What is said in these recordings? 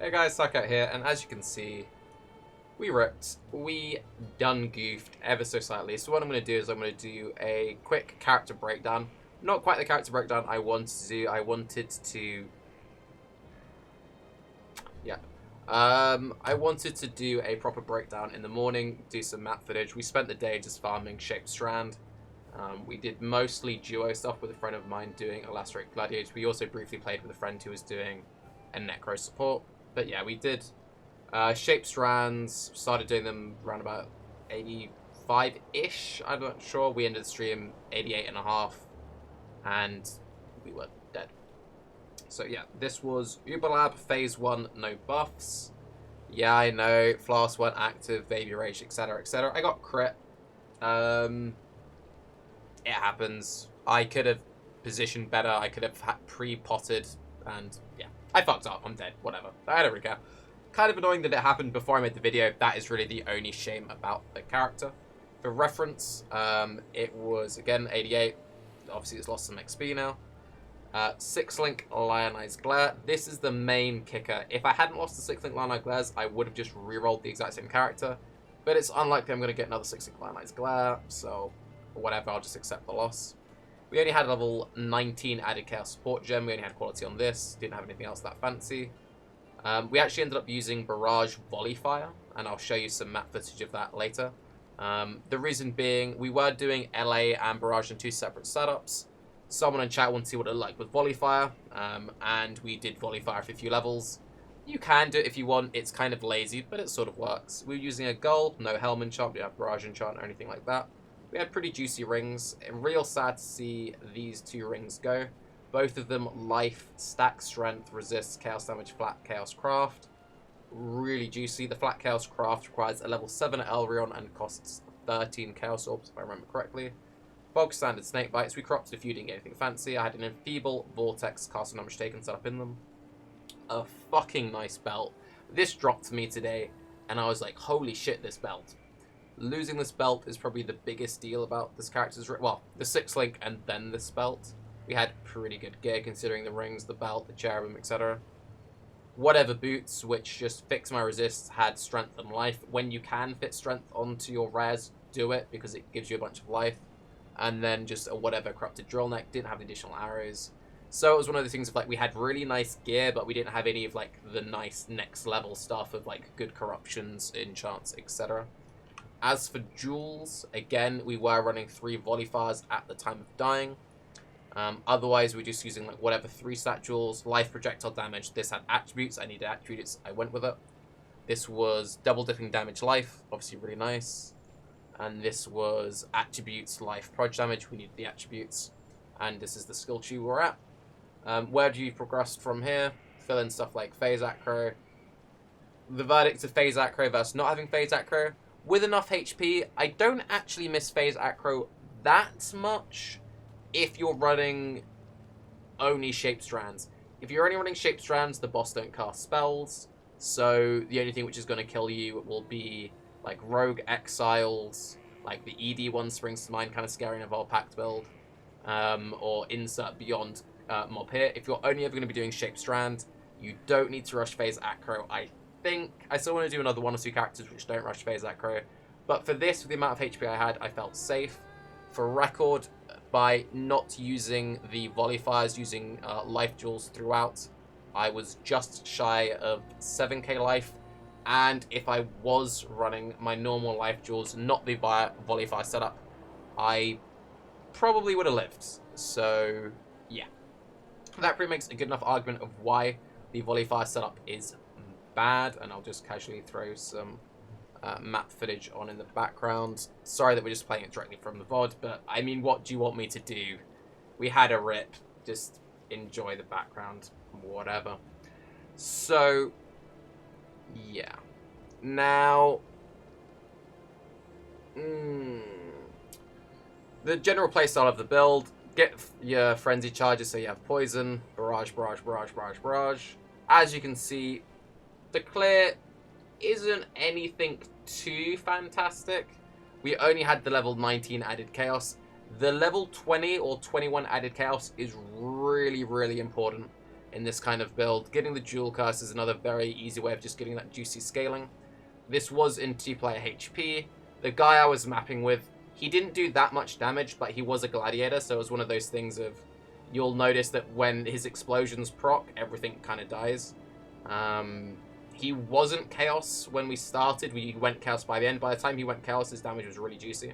Hey guys, Tarke here, and as you can see, we done goofed ever so slightly. So what I'm going to do is I'm going to do a quick character breakdown. Not quite the character breakdown I wanted to do. I wanted to do a proper breakdown in the morning, do some map footage. We spent the day just farming Shaped Strand. We did mostly duo stuff with a friend of mine doing a Lacerate Gladiator. We also briefly played with a friend who was doing a Necro support. But yeah, we did Shaped Strands, started doing them around about 85-ish, I'm not sure. We ended the stream 88.5, and we were dead. So yeah, this was Uberlab, Phase 1, no buffs. Yeah, I know, Flask 1 active, Baby Rage, etc, etc. I got crit. It happens. I could have positioned better, I could have pre-potted, and yeah. I fucked up, I'm dead, whatever. I don't really care. Kind of annoying that it happened before I made the video. That is really the only shame about the character. For reference, it was, again, 88. Obviously, it's lost some XP now. 6-link Lionized Glare. This is the main kicker. If I hadn't lost the 6-link Lionized Glares, I would have just rerolled the exact same character. But it's unlikely I'm going to get another 6-link Lionized Glare, so whatever, I'll just accept the loss. We only had level 19 added Chaos Support Gem. We only had quality on this. Didn't have anything else that fancy. We actually ended up using Barrage Volley Fire, and I'll show you some map footage of that later. The reason being, we were doing LA and Barrage in two separate setups. Someone in chat wanted to see what it looked like with Volley Fire, and we did Volley Fire for a few levels. You can do it if you want. It's kind of lazy, but it sort of works. We were using a gold, no Helm enchant, we didn't have Barrage enchant or anything like that. We had pretty juicy rings. Real sad to see these two rings go. Both of them life, stack strength, resists chaos damage, flat chaos craft. Really juicy. The flat chaos craft requires a level 7 Elrion and costs 13 chaos orbs, if I remember correctly. Bog standard snakebites. We cropped a few, didn't get anything fancy. I had an enfeeble vortex cast on mistaken set up in them. A fucking nice belt. This dropped to me today, and I was like, holy shit, this belt. Losing this belt is probably the biggest deal about this character's... Well, the 6-link and then this belt. We had pretty good gear considering the rings, the belt, the cherubim, etc. Whatever boots, which just fix my resists, had strength and life. When you can fit strength onto your rares, do it, because it gives you a bunch of life. And then just a whatever corrupted drill neck, didn't have the additional arrows. So it was one of the things of like, we had really nice gear, but we didn't have any of like the nice next level stuff of like good corruptions, enchants, etc. As for jewels, again, we were running 3 volley fires at the time of dying. Otherwise, we're just using like whatever 3-stat jewels. Life, projectile damage. This had attributes. I needed attributes. I went with it. This was double dipping damage life. Obviously really nice. And this was attributes life proj damage. We needed the attributes. And this is the skill tree we're at. Where do you progress from here? Fill in stuff like phase acro. The verdict of phase acro versus not having phase acro. With enough HP, I don't actually miss phase acro that much if you're running only Shaped Strands. If you're only running Shaped Strands, the boss don't cast spells, so the only thing which is going to kill you will be like Rogue Exiles, like the ED one springs to mind, kind of scary in a Volpact build, or Insert Beyond mob here. If you're only ever going to be doing Shaped Strand, you don't need to rush phase acro, I think. I still want to do another 1 or 2 characters which don't rush phase acro, but for this, with the amount of HP I had, I felt safe. For record, by not using the volley fires, using life jewels throughout, I was just shy of 7k life, and if I was running my normal life jewels, not the volley fire setup, I probably would have lived. So yeah, that pretty makes a good enough argument of why the volley fire setup is bad, and I'll just casually throw some map footage on in the background. Sorry that we're just playing it directly from the VOD, but I mean, what do you want me to do? We had a rip, just enjoy the background, whatever. So, yeah. Now, the general playstyle of the build, get your frenzy charges so you have poison, barrage, barrage, barrage, barrage, barrage. As you can see, the clear isn't anything too fantastic. We only had the level 19 added chaos. The level 20 or 21 added chaos is really, really important. in this kind of build. Getting the dual curse is another very easy way of just getting that juicy scaling. This was in 2-player HP. The guy I was mapping with, he didn't do that much damage, but he was a gladiator, so it was one of those things of, you'll notice that when his explosions proc, everything kind of dies. He wasn't chaos when we started. We went chaos by the end. By the time he went chaos, his damage was really juicy.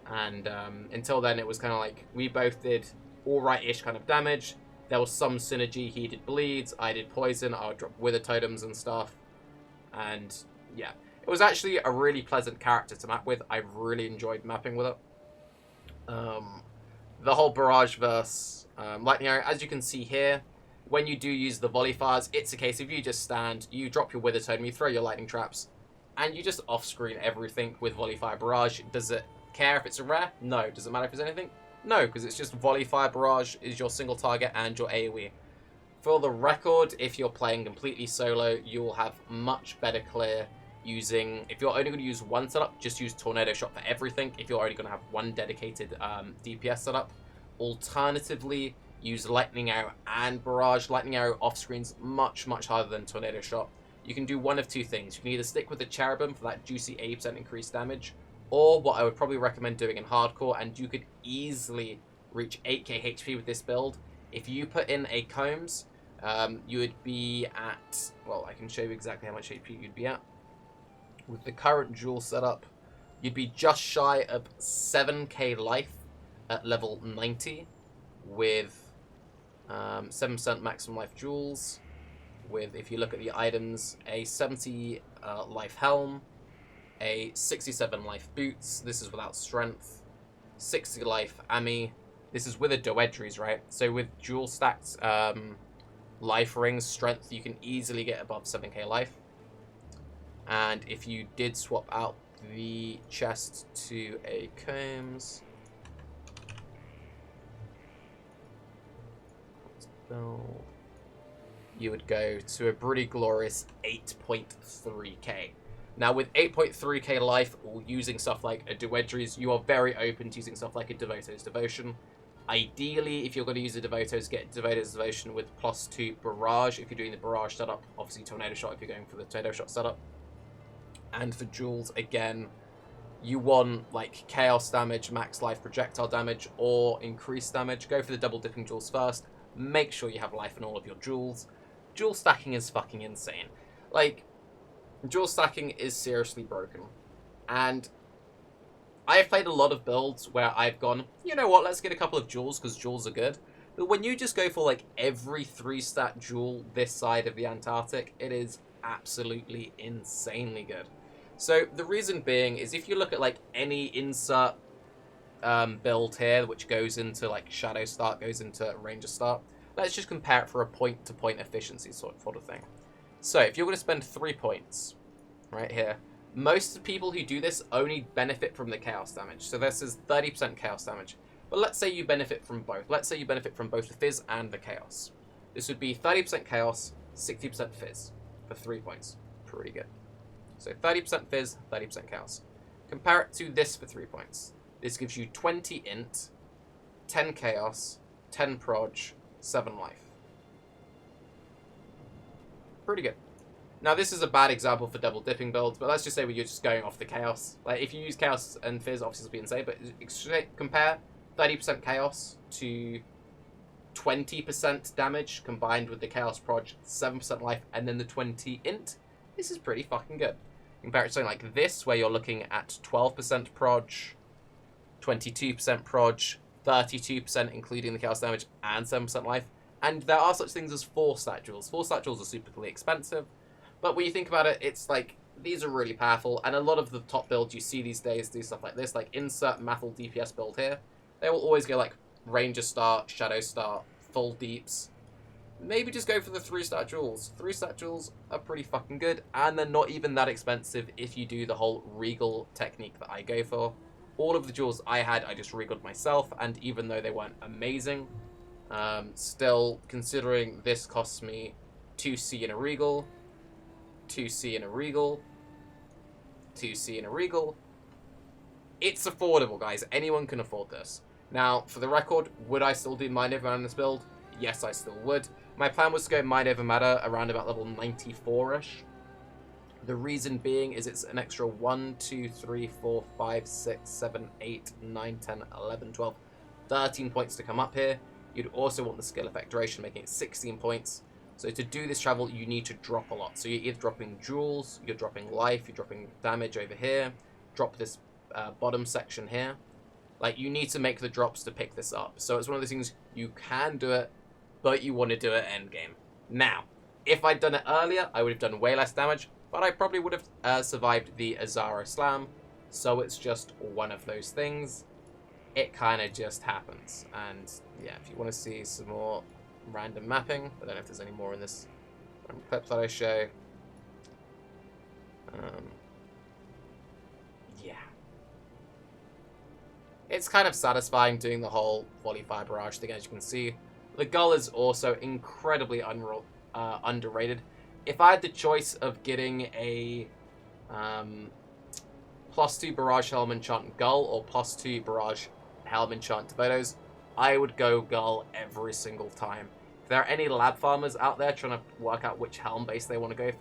And until then, it was kind of like, we both did alright-ish kind of damage. There was some synergy. He did bleeds, I did poison, I would drop wither totems and stuff. And yeah, it was actually a really pleasant character to map with. I really enjoyed mapping with it. The whole barrage verse lightning arrow, as you can see here, when you do use the volley fires, it's a case of you just stand, you drop your wither totem, you throw your lightning traps, and you just off-screen everything with volley fire barrage. Does it care if it's a rare? No. Does it matter if it's anything? No, because it's just volley fire barrage is your single target and your AoE. For the record, if you're playing completely solo, you'll have much better clear using, if you're only going to use one setup, just use tornado shot for everything. If you're only going to have one dedicated DPS setup, alternatively use lightning arrow and barrage. Lightning arrow off screens much harder than tornado shot. You can do one of two things. You can either stick with the cherubim for that juicy 80% increased damage, or what I would probably recommend doing in hardcore, and you could easily reach 8k HP with this build. If you put in a combs, you would be at, well, I can show you exactly how much HP you'd be at. With the current dual setup, you'd be just shy of 7k life at level 90 with 7% maximum life jewels. With, if you look at the items, a 70 life helm, a 67 life boots, this is without strength, 60 life ami, this is with a doedries, right? So with dual stacked life rings, strength, you can easily get above 7k life. And if you did swap out the chest to a combs, you would go to a pretty glorious 8.3k. Now with 8.3k life, or using stuff like a doedries, you are very open to using stuff like a Devoto's Devotion. Ideally, if you're going to use a Devoto's, get Devoto's Devotion with +2 barrage if you're doing the barrage setup. Obviously tornado shot if you're going for the tornado shot setup. And for jewels, again, you want like chaos damage, max life projectile damage, or increased damage. Go for the double dipping jewels first. Make sure you have life in all of your jewels. Jewel stacking is fucking insane. Like, jewel stacking is seriously broken. And I have played a lot of builds where I've gone, you know what, let's get a couple of jewels because jewels are good. But when you just go for like every 3-stat jewel this side of the Antarctic, it is absolutely insanely good. So the reason being is if you look at like any insert build here, which goes into like shadow start, goes into ranger start, let's just compare it for a point-to-point efficiency sort of thing. So if you're going to spend 3 points right here, most people who do this only benefit from the chaos damage. So this is 30% chaos damage. But let's say you benefit from both. Let's say you benefit from both the fizz and the chaos. This would be 30% chaos, 60% fizz for 3 points. Pretty good. So 30% fizz, 30% chaos. Compare it to this for 3 points. This gives you 20 int, 10 chaos, 10 proj, 7 life. Pretty good. Now this is a bad example for double dipping builds, but let's just say you're just going off the chaos. Like if you use chaos and fizz, obviously it's being insane, but compare 30% chaos to 20% damage combined with the chaos proj, 7% life, and then the 20 int. This is pretty fucking good. Compare it to something like this, where you're looking at 12% proj, 22% proj, 32% including the chaos damage, and 7% life. And there are such things as 4-stat jewels. 4-stat jewels are superly expensive, but when you think about it, it's like, these are really powerful, and a lot of the top builds you see these days do stuff like this, like insert Mathel DPS build here. They will always go like Ranger start, Shadow start, full deeps. Maybe just go for the 3-stat jewels. 3-stat jewels are pretty fucking good, and they're not even that expensive if you do the whole Regal technique that I go for. All of the jewels I had, I just regaled myself, and even though they weren't amazing, still, considering this costs me 2C in a regal, 2C in a regal, 2C in a regal, it's affordable, guys. Anyone can afford this. Now, for the record, would I still do Mind Over on this build? Yes, I still would. My plan was to go mind over matter around about level 94-ish. The reason being is it's an extra 1, 2, 3, 4, 5, 6, 7, 8, 9, 10, 11, 12, 13 points to come up here. You'd also want the skill effect duration, making it 16 points. So to do this travel, you need to drop a lot. So you're either dropping jewels, you're dropping life, you're dropping damage over here, drop this bottom section here. Like, you need to make the drops to pick this up. So it's one of those things, you can do it, but you want to do it endgame. Now, if I'd done it earlier, I would have done way less damage, but I probably would have survived the Azara Slam. So it's just one of those things. It kind of just happens. And yeah, if you want to see some more random mapping, I don't know if there's any more in this clip that I show. Yeah. It's kind of satisfying doing the whole volley fire barrage thing, as you can see. The gull is also incredibly underrated. If I had the choice of getting a +2 barrage helm enchant gull or +2 barrage helm enchant Devotos, I would go gull every single time. If there are any lab farmers out there trying to work out which helm base they want to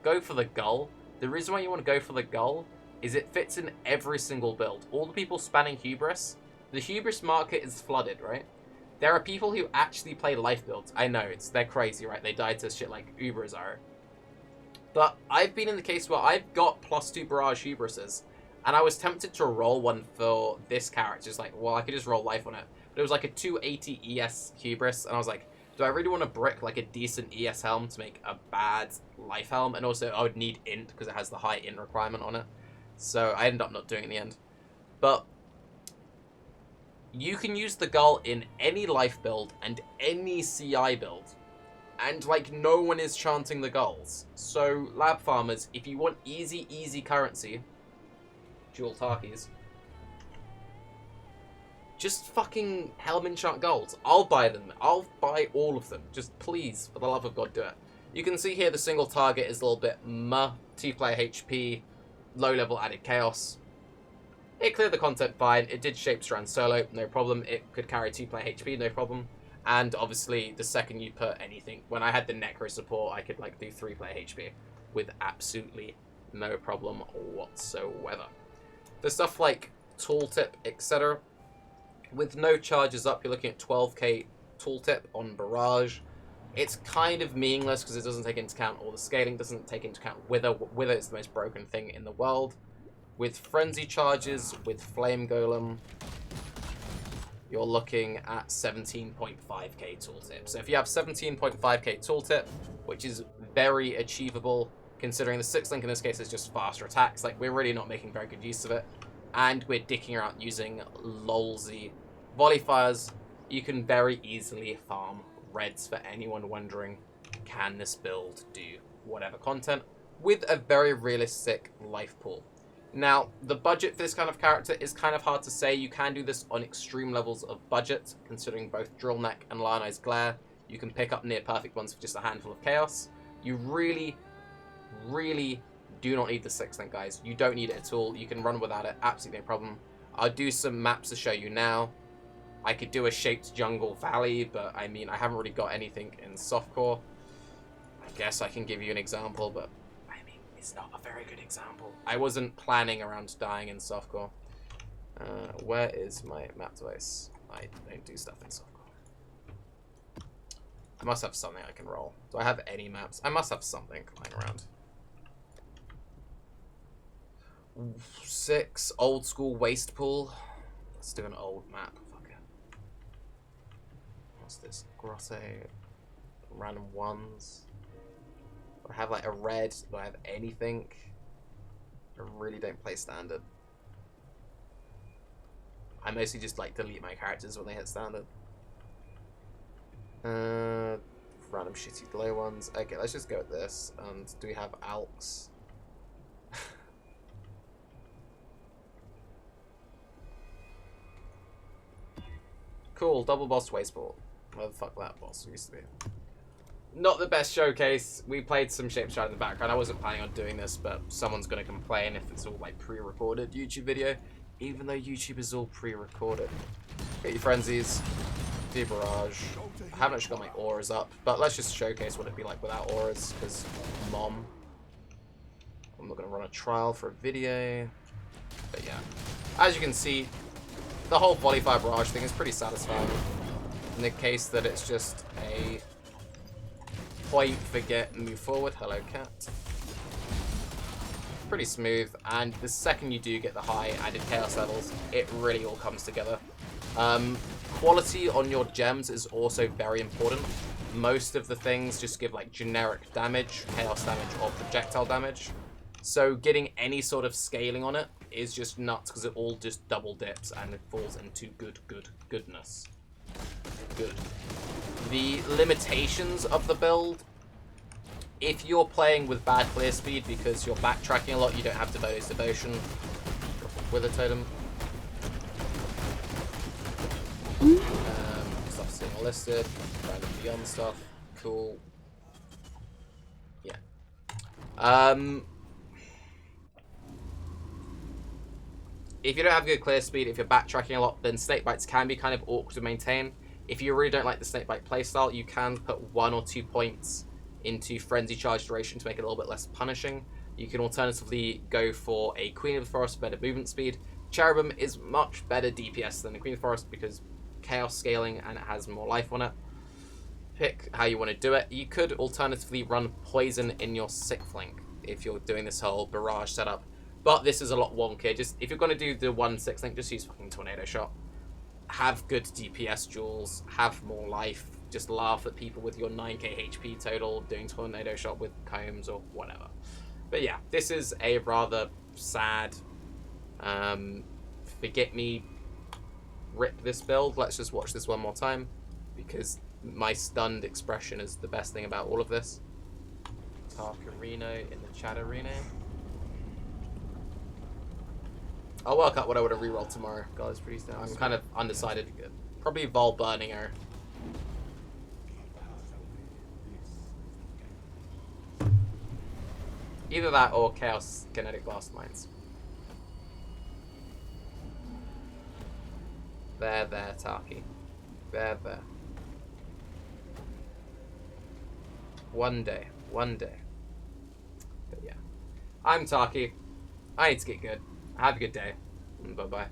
go for the gull. The reason why you want to go for the gull is it fits in every single build. All the people spanning Hubris, the Hubris market is flooded, right? There are people who actually play life builds. I know, they're crazy, right? They die to shit like Uber Azaro. But I've been in the case where I've got +2 barrage Hubrises, and I was tempted to roll one for this character. It's like, well, I could just roll life on it. But it was like a 280 ES Hubris, and I was like, do I really want to brick like a decent ES helm to make a bad life helm? And also, I would need int because it has the high int requirement on it. So I ended up not doing it in the end. But you can use the gull in any life build and any CI build. And, like, no one is chanting the gulls. So, lab farmers, if you want easy currency, dual Tarkes, just fucking helm enchant gulls. I'll buy them. I'll buy all of them. Just please, for the love of God, do it. You can see here the single target is a little bit 2-player HP, low level added chaos. It cleared the content fine. It did shape strand solo, no problem. It could carry 2-player HP, no problem. And obviously, the second you put anything, when I had the Necro support, I could like do 3-player HP with absolutely no problem whatsoever. The stuff like tooltip, etc. With no charges up, you're looking at 12k tooltip on Barrage. It's kind of meaningless because it doesn't take into account all the scaling, doesn't take into account Wither. Wither is the most broken thing in the world. With Frenzy charges, with Flame Golem, you're looking at 17.5k tooltip. So if you have 17.5k tooltip, which is very achievable, considering the 6-link in this case is just faster attacks, like we're really not making very good use of it, and we're dicking around using lolzy volley fires, you can very easily farm reds for anyone wondering, can this build do whatever content, with a very realistic life pool. Now, the budget for this kind of character is kind of hard to say. You can do this on extreme levels of budget, considering both Drill Neck and Lionized Glare. You can pick up near perfect ones for just a handful of chaos. You really do not need the 6-link, guys. You don't need it at all. You can run without it, absolutely no problem. I'll do some maps to show you now. I could do a shaped jungle valley, but I mean, I haven't really got anything in softcore. I guess I can give you an example, but it's not a very good example. I wasn't planning around dying in softcore. Where is my map device? I don't do stuff in softcore. I must have something I can roll. Do I have any maps? I must have something lying around. 6 old school waste pool. Let's do an old map. Fuck it. What's this? Grotto. Random ones. I have like a red. Do I have anything? I really don't play standard. I mostly just like delete my characters when they hit standard. Random shitty glow ones. Okay, let's just go with this. And do we have Alks? Cool, double boss wasteball. Where the fuck that boss used to be. Not the best showcase. We played some Shapeshine in the background. I wasn't planning on doing this, but someone's going to complain if it's all like pre-recorded YouTube video, even though YouTube is all pre-recorded. Get your frenzies. Do barrage. I haven't actually got my auras up, but let's just showcase what it'd be like without auras, because mom. I'm not going to run a trial for a video. But yeah. As you can see, the whole volley fire barrage thing is pretty satisfying. In the case that it's just a point, forget, move forward. Hello, cat. Pretty smooth, and the second you do get the high added chaos levels, it really all comes together. Quality on your gems is also very important. Most of the things just give like generic damage, chaos damage, or projectile damage. So getting any sort of scaling on it is just nuts because it all just double dips and it falls into goodness. Good. The limitations of the build. If you're playing with bad clear speed because you're backtracking a lot, you don't have Devotee's Devotion. Wither Totem. Stuff staying listed. Random beyond stuff. Cool. Yeah. If you don't have good clear speed, if you're backtracking a lot, then snakebites can be kind of awkward to maintain. If you really don't like the snakebite playstyle, you can put 1 or 2 points into frenzy charge duration to make it a little bit less punishing. You can alternatively go for a Queen of the Forest, better movement speed. Cherubim is much better DPS than the Queen of the Forest because chaos scaling and it has more life on it. Pick how you want to do it. You could alternatively run poison in your sixth link if you're doing this whole barrage setup. But this is a lot wonkier. Just if you're going to do the 1/6 link, just use fucking Tornado Shot. Have good DPS jewels, have more life, just laugh at people with your 9k HP total doing Tornado Shot with combs or whatever. But yeah, this is a rather sad, forget me, rip this build. Let's just watch this one more time, because my stunned expression is the best thing about all of this. Tarke in the chat arena. I'll work out what I would have rerolled tomorrow. God, it's pretty still. I'm kind of undecided. Probably Vol Burning Arrow. Either that or Chaos Kinetic Blast Mines. There, Tarke. There. One day. But yeah. I'm Tarke. I need to get good. Have a good day. Bye-bye.